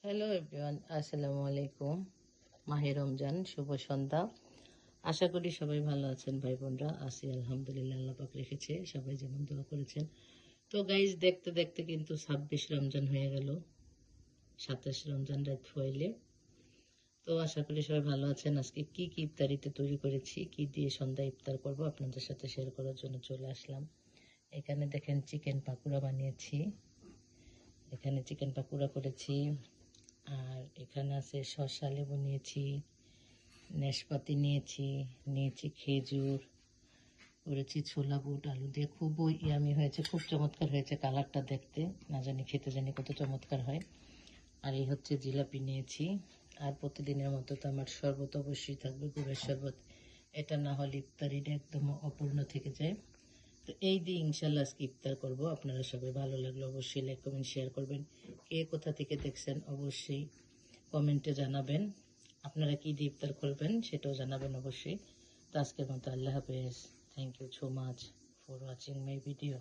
Hello everyone, আসসালামু আলাইকুম। মাহে রমজান, শুভ সন্ধ্যা। আশা করি সবাই ভালো আছেন ভাই বোনরা। আছি আলহামদুলিল্লাহ, আল্লাহ পাক রেখেছে, সবাই যেমন দোয়া করেছেন। তো গাইজ, দেখতে দেখতে কিন্তু 26 রমজান হয়ে গেল, 27 রমজান রাত হইলে। তো আশা করি সবাই ভালো আছেন। আজকে কি কি ইফতারিতে তৈরি করেছি, কি দিয়ে সন্ধ্যা ইফতার করব আপনাদের সাথে শেয়ার করার জন্য চলে আসলাম। এখানে দেখেন চিকেন পাকুড়া বানিয়েছি, এখানে চিকেন পাকুড়া করেছি। আর এখানে আছে শসা, লেবু নিয়েছি, নাশপাতি নিয়েছি খেজুর, করেছি ছোলা বুট আলু দিয়ে। খুবই ইয়ামি হয়েছে, খুব চমৎকার হয়েছে কালারটা দেখতে, না জানি খেতে জানি কত চমৎকার হয়। আর এই হচ্ছে জিলাপি নিয়েছি। আর প্রতিদিনের মতো তো আমার শরবত অবশ্যই থাকবে, গুড়ের শরবত। এটা না হলে ইফতারিটা একদম অপূর্ণ থেকে যায়। তো এই দিয়ে ইনশাল্লাহ আজকে ইফতার করবো। আপনারা সবাই ভালো লাগলে অবশ্যই লাইক কমেন্ট শেয়ার করবেন। কে কোথা থেকে দেখছেন অবশ্যই কমেন্টে জানাবেন। আপনারা কি দিয়ে ইফতার করবেন সেটাও জানাবেন অবশ্যই। তো আজকের মতো আল্লাহ হাফেজ। Thank you so much for watching my video.